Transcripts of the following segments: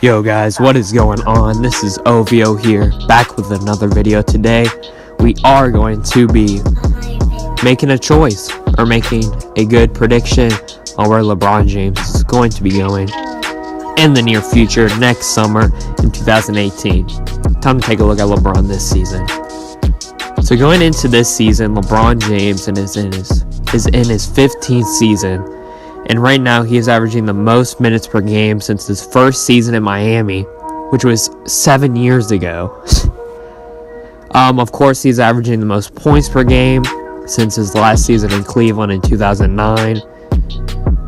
Yo guys, what is going on? This is OVO here, back with another video. Today, we are going to be making a choice, or making a good prediction on where LeBron James is going to be going in the near future, next summer in 2018. Time to take a look at LeBron this season. So going into this season, LeBron James is in his 15th season. And right now, he is averaging the most minutes per game since his first season in Miami, which was 7 years ago. Of course, he's averaging the most points per game since his last season in Cleveland in 2009.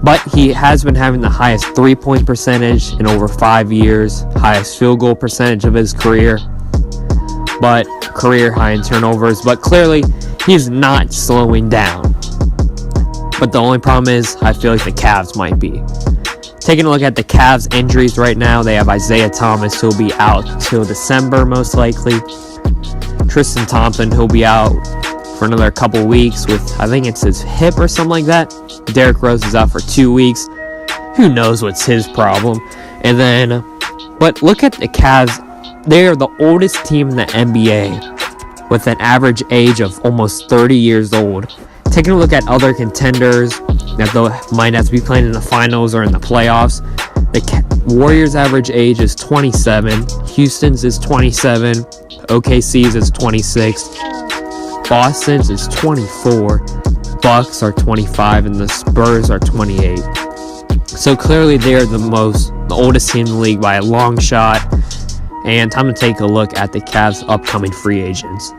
But he has been having the highest three-point percentage in over 5 years, highest field goal percentage of his career, but career high in turnovers. But clearly, he's not slowing down. But the only problem is, I feel like the Cavs might be. Taking a look at the Cavs injuries right now, they have Isaiah Thomas, who'll be out till December most likely. Tristan Thompson, who'll be out for another couple weeks with, I think it's his hip or something like that. Derrick Rose is out for 2 weeks. Who knows what's his problem? And then, but look at the Cavs. They are the oldest team in the NBA with an average age of almost 30 years old. Taking a look at other contenders that might have to be playing in the finals or in the playoffs, the Warriors' average age is 27, Houston's is 27, OKC's is 26, Boston's is 24, Bucks are 25, and the Spurs are 28. So clearly they're the oldest team in the league by a long shot. And time to take a look at the Cavs' upcoming free agents.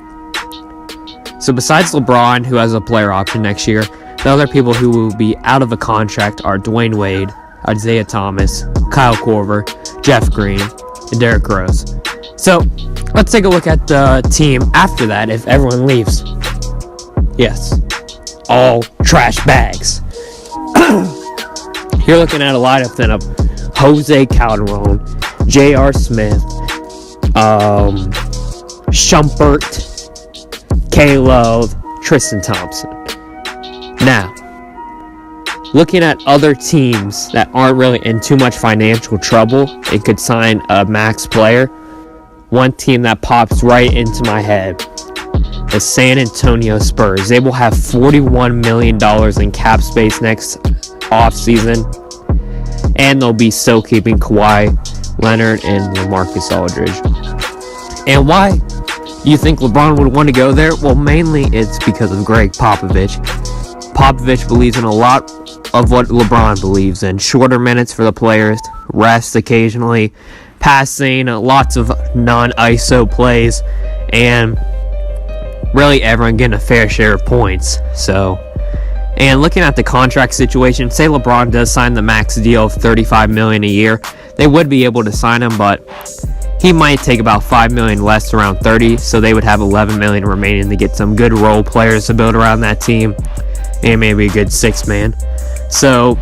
So besides LeBron, who has a player option next year, the other people who will be out of a contract are Dwayne Wade, Isaiah Thomas, Kyle Korver, Jeff Green, and Derrick Rose. So let's take a look at the team after that if everyone leaves. Yes, all trash bags. You're looking at a lineup then of Jose Calderon, J.R. Smith, Shumpert, K-Love, Tristan Thompson. Now, looking at other teams that aren't really in too much financial trouble and could sign a max player, one team that pops right into my head, the San Antonio Spurs. They will have $41 million in cap space next offseason, and they'll be still keeping Kawhi Leonard and LaMarcus Aldridge. And why you think LeBron would want to go there? Well, mainly it's because of Greg Popovich. Popovich believes in a lot of what LeBron believes in. Shorter minutes for the players, rest occasionally, passing, lots of non-ISO plays, and really everyone getting a fair share of points. And looking at the contract situation, say LeBron does sign the max deal of $35 million a year, they would be able to sign him, but he might take about $5 million less, around 30, so they would have $11 million remaining to get some good role players to build around that team, and maybe a good six-man. So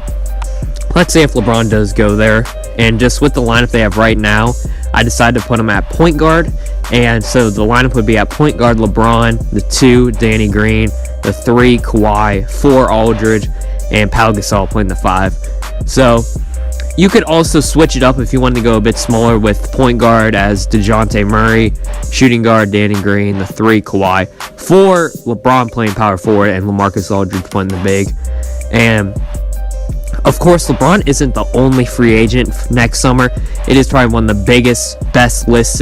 let's say if LeBron does go there, and just with the lineup they have right now, I decided to put him at point guard, and so the lineup would be at point guard LeBron, the 2 Danny Green, the 3 Kawhi, 4 Aldridge, and Pau Gasol playing the 5. So you could also switch it up if you wanted to go a bit smaller with point guard as DeJounte Murray, shooting guard Danny Green, the 3 Kawhi, 4 LeBron playing power forward, and LaMarcus Aldridge playing the big. And of course, LeBron isn't the only free agent next summer. It is probably one of the best lists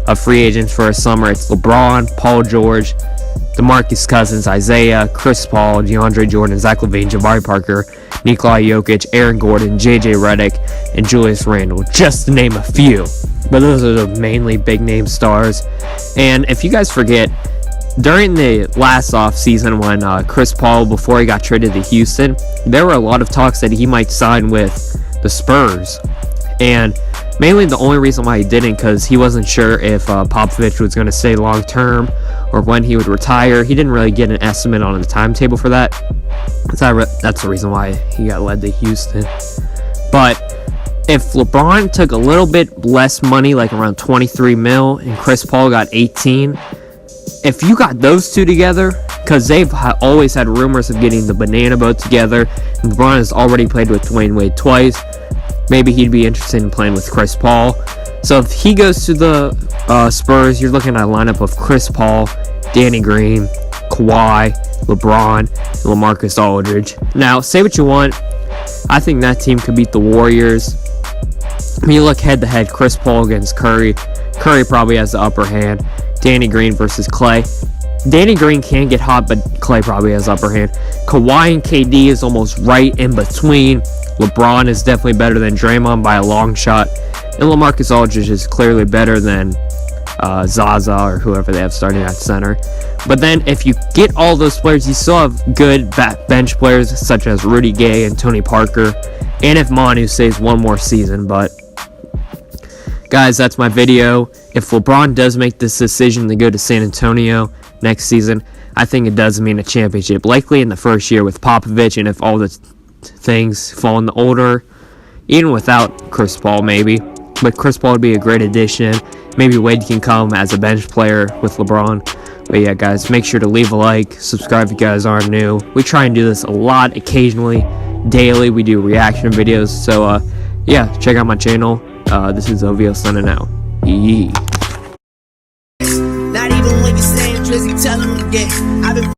of free agents for a summer. It's LeBron, Paul George, DeMarcus Cousins, Isaiah, Chris Paul, DeAndre Jordan, Zach LaVine, Jabari Parker, Nikola Jokic, Aaron Gordon, JJ Redick, and Julius Randle, just to name a few. But those are the mainly big-name stars. And if you guys forget, during the last offseason when Chris Paul, before he got traded to Houston, there were a lot of talks that he might sign with the Spurs. And mainly the only reason why he didn't, because he wasn't sure if Popovich was going to stay long-term or when he would retire. He didn't really get an estimate on the timetable for that. That's the reason why he got led to Houston. But if LeBron took a little bit less money, like around 23 mil, and Chris Paul got 18, if you got those two together, because they've always had rumors of getting the banana boat together, and LeBron has already played with Dwayne Wade twice, maybe he'd be interested in playing with Chris Paul. So if he goes to the Spurs, you're looking at a lineup of Chris Paul, Danny Green, Kawhi, LeBron, and LaMarcus Aldridge. Now, say what you want, I think that team could beat the Warriors. When you look head-to-head, Chris Paul against Curry, Curry probably has the upper hand. Danny Green versus Clay. Danny Green can get hot, but Clay probably has the upper hand. Kawhi and KD is almost right in between. LeBron is definitely better than Draymond by a long shot. And LaMarcus Aldridge is clearly better than Zaza or whoever they have starting at center. But then if you get all those players, you still have good bench players such as Rudy Gay and Tony Parker. And if Manu stays one more season. But guys, that's my video. If LeBron does make this decision to go to San Antonio next season, I think it does mean a championship. Likely in the first year with Popovich, and if all the things fall in the order, even without Chris Paul maybe. But Chris Paul would be a great addition. Maybe Wade can come as a bench player with LeBron. But yeah, guys, make sure to leave a like, subscribe if you guys are new. We try and do this a lot, occasionally, daily. We do reaction videos. So yeah, check out my channel. This is OVO signing out. Yee. Not even when you say Drizzy, tell him again. I've been